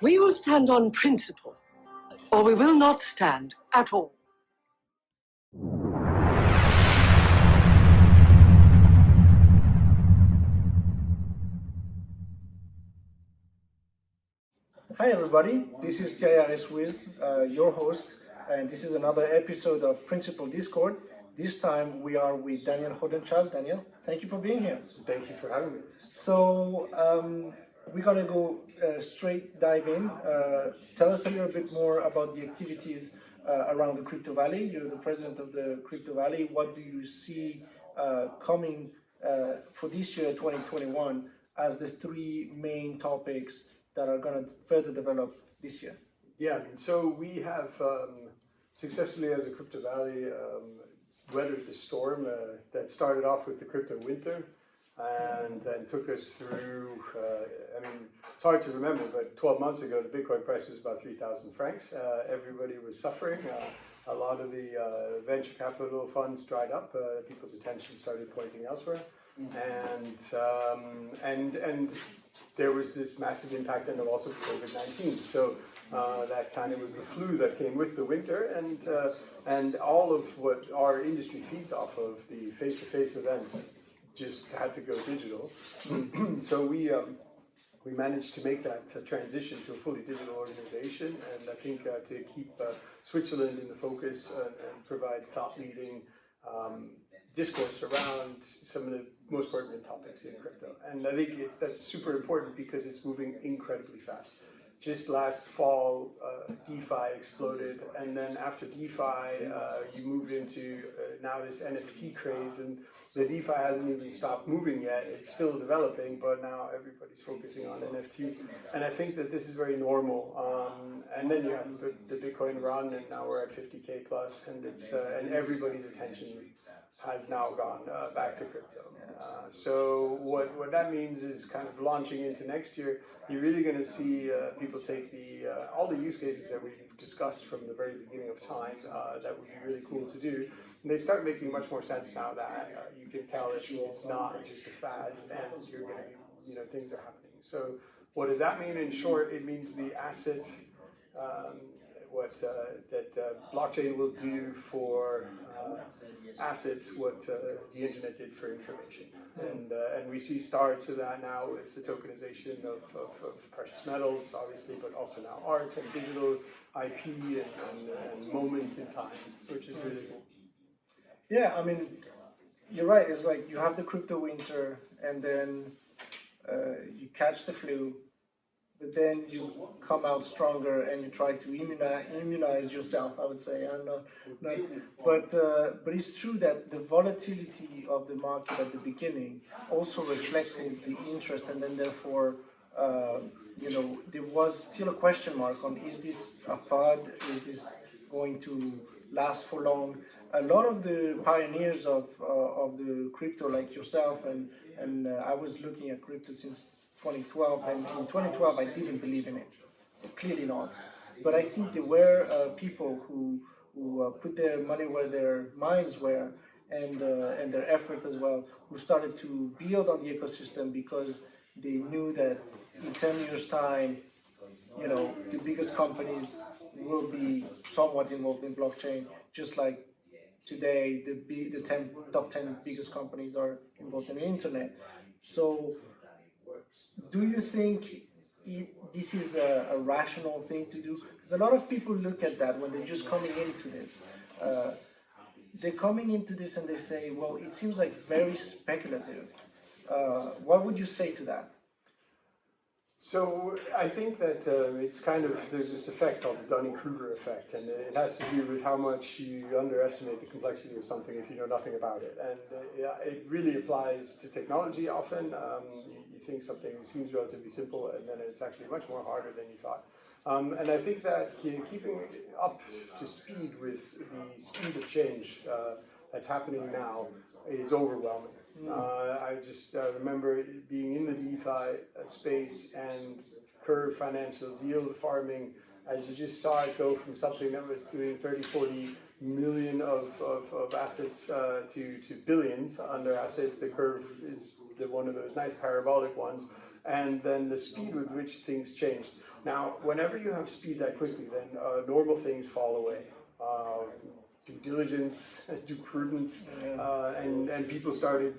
We will stand on principle, or we will not stand at all. Hi everybody, this is Thierry Ruiz, your host, and this is another episode of Principal Discord. This time we are with Daniel Haudenschild. Daniel, thank you for being here. Thank you for having me. So we're gonna go straight dive in. Tell us a little bit more about the activities around the CryptoValley. You're the president of the CryptoValley. What do you see coming for this year, 2021, as the three main topics that are going to further develop this year? Yeah, so we have successfully as a CryptoValley weathered the storm that started off with the crypto winter and then took us through, it's hard to remember, but 12 months ago the Bitcoin price was about 3,000 francs. Everybody was suffering. A lot of the venture capital funds dried up. People's attention started pointing elsewhere. And there was this massive impact, and also COVID-19. So that kind of was the flu that came with the winter, and all of what our industry feeds off of, the face-to-face events, just had to go digital. So we managed to make that transition to a fully digital organization, and I think to keep Switzerland in the focus and provide thought-leading discourse around some of the most pertinent topics in crypto. And I think that's super important because it's moving incredibly fast. Just last fall, DeFi exploded, and then after DeFi, you moved into now this NFT craze, and the DeFi hasn't even stopped moving yet. It's still developing, but now everybody's focusing on NFT, and I think that this is very normal. And then you have the Bitcoin run, and now we're at 50K plus, and and everybody's attention has now gone back to crypto. So what that means is kind of launching into next year, you're really going to see people take all the use cases that we've discussed from the very beginning of time that would be really cool to do, and they start making much more sense now that you can tell it's not just a fad, and you're going to be, things are happening. So what does that mean? In short, it means the asset that blockchain will do for assets, what the internet did for information. And we see starts of that now with the tokenization of precious metals, obviously, but also now art and digital IP and moments in time, which is really cool. Yeah, you're right. It's like you have the crypto winter, and then you catch the flu, but then you come out stronger and you try to immunize yourself, I would say. I don't know. But it's true that the volatility of the market at the beginning also reflected the interest, and then therefore, there was still a question mark on, is this a FUD? Is this going to last for long? A lot of the pioneers of the crypto, like yourself, and I was looking at crypto since 2012, and in 2012 I didn't believe in it, clearly not. But I think there were people who put their money where their minds were, and their effort as well, who started to build on the ecosystem because they knew that in 10 years' time, the biggest companies will be somewhat involved in blockchain, just like today the top 10 biggest companies are involved in the internet. So do you think this is a rational thing to do? Because a lot of people look at that when they're just coming into this. They're coming into this and they say, well, it seems like very speculative. What would you say to that? So I think that there's this effect called the Dunning-Kruger effect, and it has to do with how much you underestimate the complexity of something if you know nothing about it. And it really applies to technology often. You think something seems relatively simple, and then it's actually much more harder than you thought. And I think that keeping up to speed with the speed of change that's happening now is overwhelming. I just remember being in the DeFi space and Curve Financial's yield farming, as you just saw it go from something that was doing 30, 40 million of assets to billions under assets. The Curve is one of those nice parabolic ones. and then the speed with which things changed. Now, whenever you have speed that quickly, then normal things fall away. Due diligence, due prudence, and people started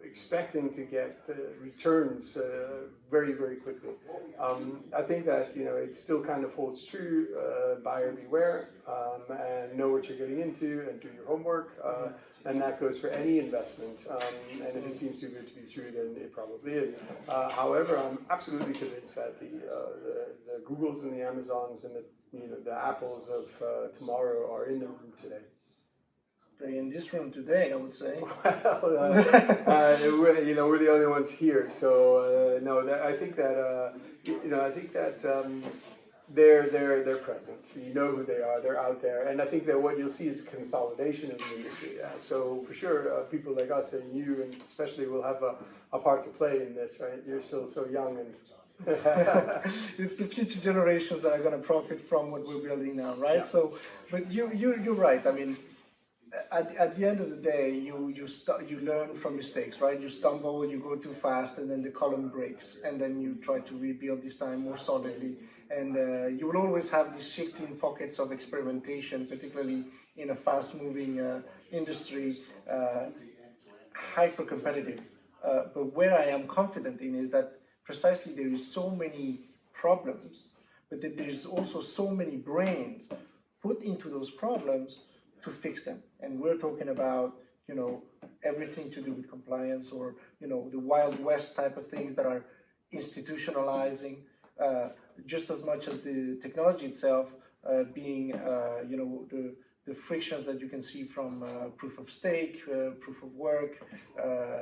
expecting to get returns very, very quickly. I think that it still kind of holds true. Buyer beware, and know what you're getting into, and do your homework. And that goes for any investment. And if it seems too good to be true, then it probably is. However, I'm absolutely convinced that the Googles and the Amazons and the Apples of tomorrow are in the room today. In this room today, I would say. Well, we're the only ones here, so no. I think that they're present. You know who they are. They're out there, and I think that what you'll see is consolidation of the industry. So for sure, people like us and you, and especially, will have a part to play in this. Right? You're still so young and. It's the future generations that are going to profit from what we're building now, right? Yeah. So, but you're right. I mean. At the end of the day, you learn from mistakes, right? You stumble, you go too fast, and then the column breaks, and then you try to rebuild this time more solidly. And you will always have these shifting pockets of experimentation, particularly in a fast-moving industry, hyper-competitive. But where I am confident in is that precisely there is so many problems, but that there is also so many brains put into those problems to fix them. And we're talking about, everything to do with compliance, or, the Wild West type of things that are institutionalizing, just as much as the technology itself being, the frictions that you can see from proof of stake, proof of work,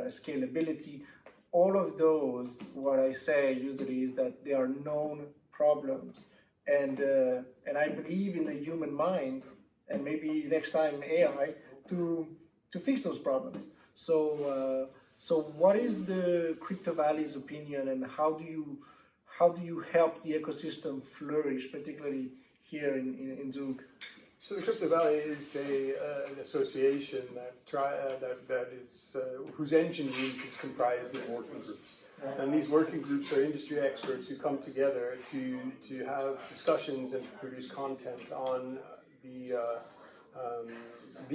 scalability. All of those, what I say usually is that they are known problems. And I believe in the human mind, and maybe next time AI, to fix those problems. So what is the CryptoValley's opinion, and how do you help the ecosystem flourish, particularly here in Zug? So the CryptoValley is an association that is whose engine room is comprised of working groups. And these working groups are industry experts who come together to have discussions and to produce content on the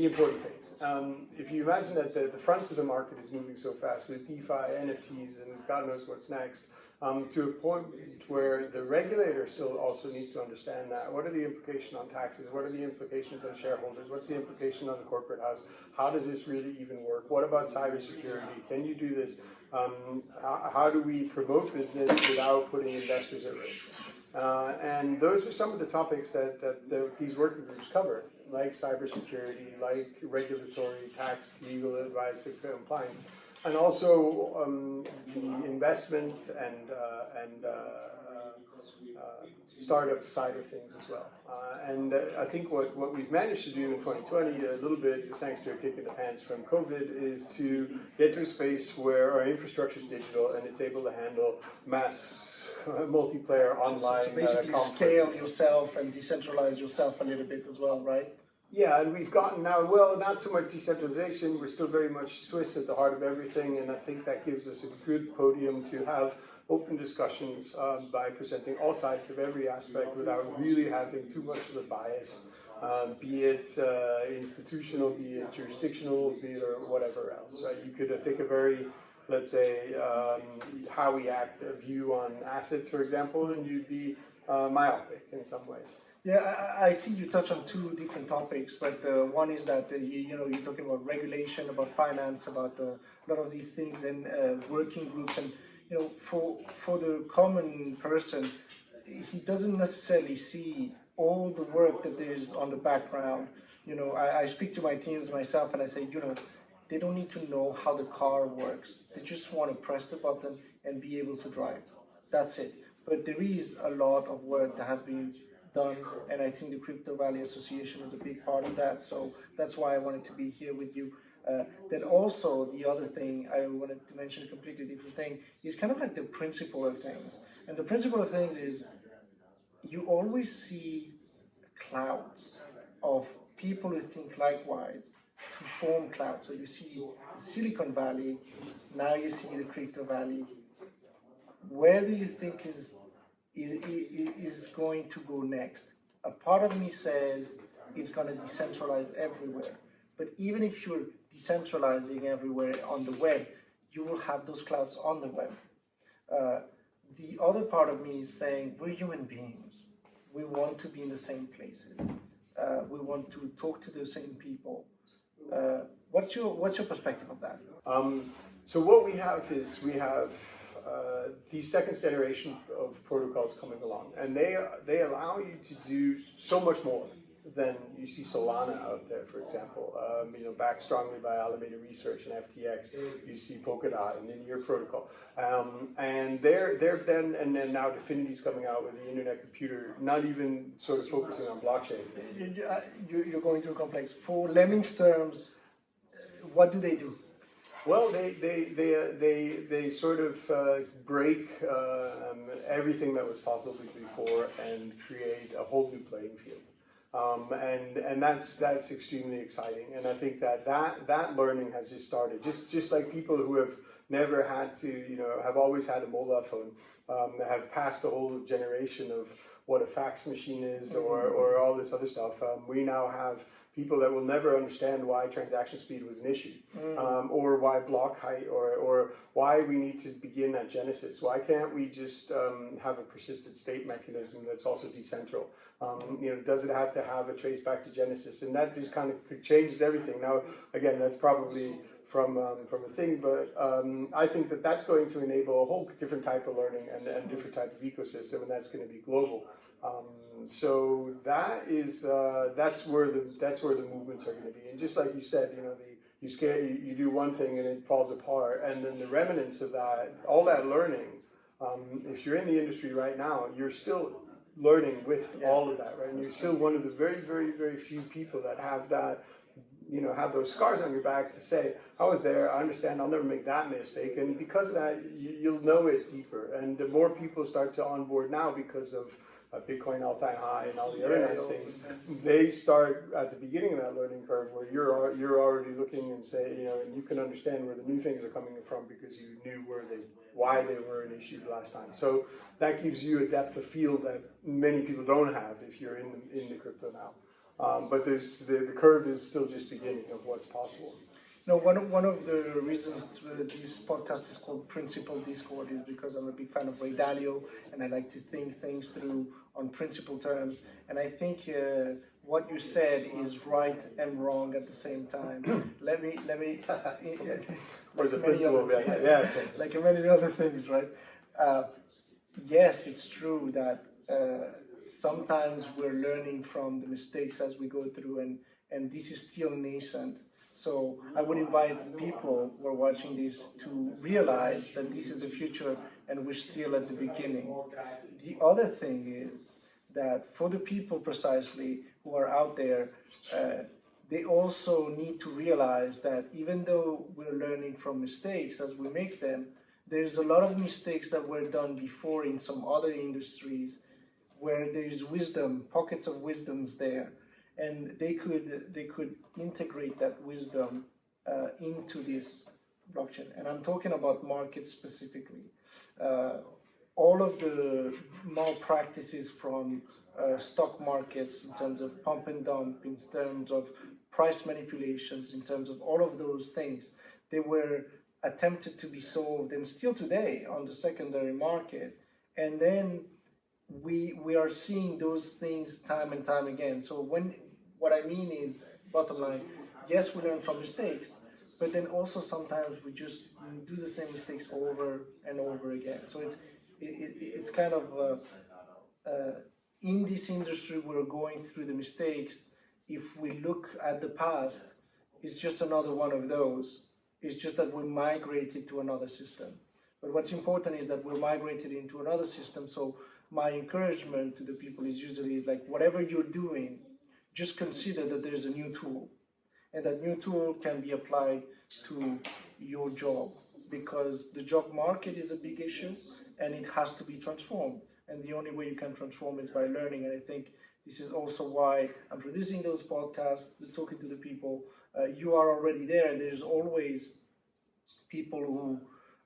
important things. If you imagine that the front of the market is moving so fast with DeFi, NFTs, and God knows what's next, to a point where the regulator still also needs to understand that. What are the implications on taxes? What are the implications on shareholders? What's the implication on the corporate house? How does this really even work? What about cybersecurity? Can you do this? How do we promote business without putting investors at risk? And those are some of the topics that these working groups cover, like cybersecurity, like regulatory, tax, legal advice, and compliance, and also the investment and startup side of things as well. And I think what we've managed to do in 2020, a little bit thanks to a kick in the pants from COVID, is to get to a space where our infrastructure is digital and it's able to handle mass multiplayer online. So basically scale yourself and decentralize yourself a little bit as well, right? Yeah, and we've gotten now, well, not too much decentralization. We're still very much Swiss at the heart of everything, and I think that gives us a good podium to have open discussions by presenting all sides of every aspect without really having too much of a bias, be it institutional, be it jurisdictional, be it or whatever else. Right? You could take a very, let's say, how we act view on assets, for example, and you'd be myopic in some ways. Yeah, I see you touch on two different topics, but one is that you're talking about regulation, about finance, about a lot of these things, and working groups, and for the common person, he doesn't necessarily see all the work that there is on the background. I speak to my teams myself, and I say, they don't need to know how the car works. They just want to press the button and be able to drive. That's it. But there is a lot of work that has been done, and I think the CryptoValley Association is a big part of that. So that's why I wanted to be here with you. Then also the other thing I wanted to mention, a completely different thing, is kind of like the principle of things. And the principle of things is you always see clouds of people who think likewise to form clouds. So you see Silicon Valley, now you see the CryptoValley. where do you think is going to go next? A part of me says it's going to decentralize everywhere. But even if you're decentralizing everywhere on the web, you will have those clouds on the web. The other part of me is saying we're human beings. We want to be in the same places. We want to talk to the same people. What's your perspective of that? So what we have is the second generation of protocols coming along, and they allow you to do so much more than you see Solana out there, for example. Backed strongly by Alameda Research and FTX. You see Polkadot and Linear Protocol, and they're then now Definity's coming out with the Internet Computer, not even sort of focusing on blockchain. You're going too complex. For Lemming's terms, what do they do? Well, they sort of break everything that was possible before and create a whole new playing field. And that's extremely exciting, and I think that learning has just started. Just like people who have never had to, have always had a mobile phone, have passed a whole generation of what a fax machine is, or all this other stuff. We now have people that will never understand why transaction speed was an issue, or why block height, or why we need to begin at Genesis. Why can't we just have a persistent state mechanism that's also decentral? Does it have to have a trace back to Genesis? And that just kind of changes everything. Now, again, that's probably from a thing, but I think that's going to enable a whole different type of learning and different type of ecosystem, and that's going to be global. So that's where the movements are going to be. And just like you said, you do one thing and it falls apart, and then the remnants of that, all that learning. If you're in the industry right now, you're still learning with all of that, right? And you're still one of the very, very, very few people that have that, have those scars on your back to say, I was there, I understand, I'll never make that mistake. And because of that, you'll know it deeper. And the more people start to onboard now because of Bitcoin all-time high and all the other nice things, they start at the beginning of that learning curve where you're already looking and say, and you can understand where the new things are coming from because you knew why they were an issue the last time. So that gives you a depth of field that many people don't have if you're in the crypto now. But the curve is still just beginning of what's possible. No, one of the reasons this podcast is called Principle Discord is because I'm a big fan of Ray Dalio, and I like to think things through on principle terms. And I think what you said is right and wrong at the same time. Let me. There's a principle behind that. Yeah. Okay. Like many other things, right? Yes, it's true that sometimes we're learning from the mistakes as we go through, and this is still nascent. So I would invite people who are watching this to realize that this is the future and we're still at the beginning. The other thing is that for the people precisely who are out there, they also need to realize that even though we're learning from mistakes as we make them, there's a lot of mistakes that were done before in some other industries where there's wisdom, pockets of wisdoms there. And they could integrate that wisdom into this blockchain. And I'm talking about markets specifically. All of the malpractices from stock markets in terms of pump and dump, in terms of price manipulations, in terms of all of those things, they were attempted to be solved, and still today on the secondary market. And then we are seeing those things time and time again. So what I mean is, bottom line, yes, we learn from mistakes, but then also sometimes we just do the same mistakes over and over again. So it's kind of in this industry we're going through the mistakes. If we look at the past, it's just another one of those. It's just that we migrated to another system. But what's important is that we're migrated into another system. So my encouragement to the people is usually like, whatever you're doing, just consider that there's a new tool, and that new tool can be applied to your job, because the job market is a big issue and it has to be transformed. And the only way you can transform is by learning. And I think this is also why I'm producing those podcasts, talking to the people. You are already there, and there's always people who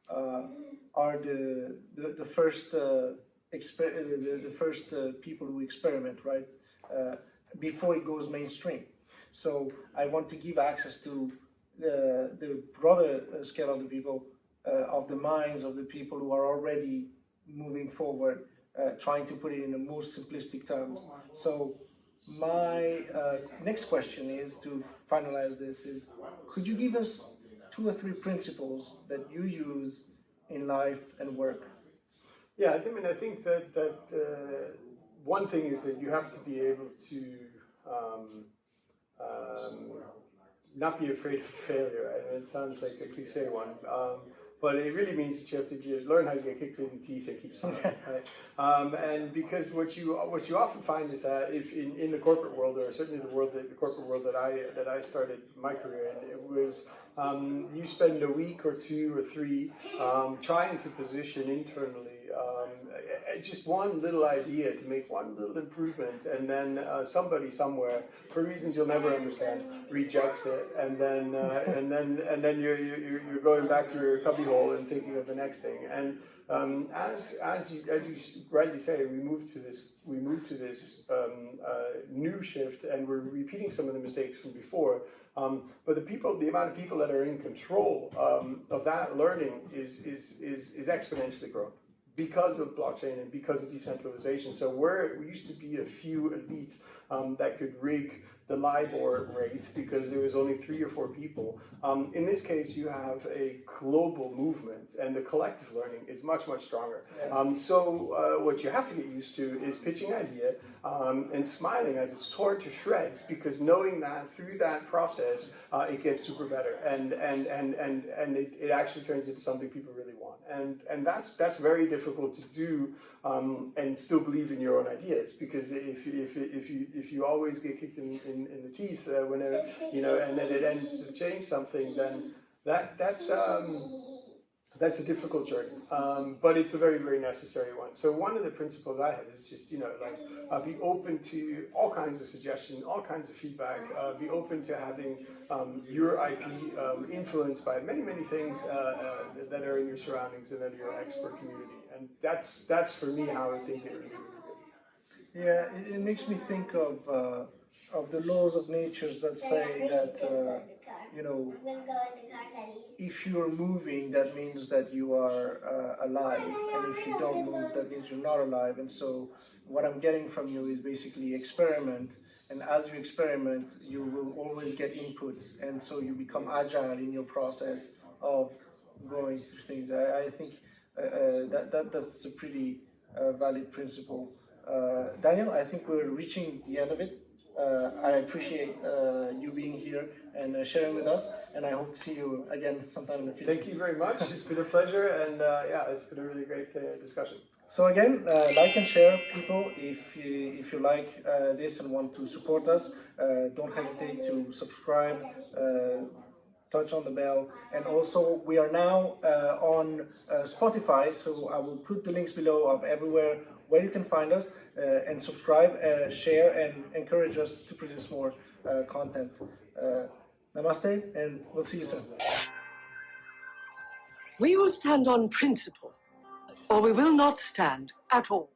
are the first the first people who experiment, right? Before it goes mainstream. So I want to give access to the broader scale of the people, of the minds of the people who are already moving forward, trying to put it in the most simplistic terms. So my next question is, to finalize this, is could you give us 2 or 3 principles that you use in life and work? Yeah, I think that one thing is that you have to be able to not be afraid of failure. I mean, it sounds like a cliche one, but it really means that you have to learn how to get kicked in the teeth and keep smiling. Right? And because what you often find is that if in the corporate world, or certainly the corporate world that I started my career in, it was you spend a week or 2 or 3 trying to position internally just one little idea to make one little improvement, and then somebody somewhere, for reasons you'll never understand, rejects it, and then you're going back to your cubbyhole and thinking of the next thing. And as you rightly say, we moved to this new shift, and we're repeating some of the mistakes from before. But the amount of people that are in control of that learning is exponentially growing, because of blockchain and because of decentralization. So we used to be a few elite that could rig the LIBOR rate because there was only 3 or 4 people. In this case, you have a global movement, and the collective learning is much, much stronger. So what you have to get used to is pitching an idea and smiling as it's torn to shreds, because knowing that through that process, it gets super better, and it actually turns into something people really want. And that's very difficult to do, and still believe in your own ideas, because if you always get kicked in the teeth whenever, and then it ends to change something, then that's a difficult journey, but it's a very, very necessary one. So one of the principles I have is just, be open to all kinds of suggestions, all kinds of feedback, be open to having your IP influenced by many, many things that are in your surroundings and that are your expert community. And that's for me how I think it really good. Yeah, it makes me think of the laws of nature that say that, if you're moving, that means that you are alive, and if you don't move, that means you're not alive. And so what I'm getting from you is basically experiment, and as you experiment, you will always get inputs, and so you become agile in your process of going through things. I think that's a pretty valid principle. Daniel, I think we're reaching the end of it. I appreciate you being here and sharing with us, and I hope to see you again sometime in the future. Thank you very much. It's been a pleasure, and it's been a really great discussion. So again, like and share, people. If you like this and want to support us, don't hesitate to subscribe, touch on the bell, and also we are now on Spotify, so I will put the links below of everywhere where you can find us, and subscribe, share, and encourage us to produce more content. Namaste, and we'll see you soon. We will stand on principle, or we will not stand at all.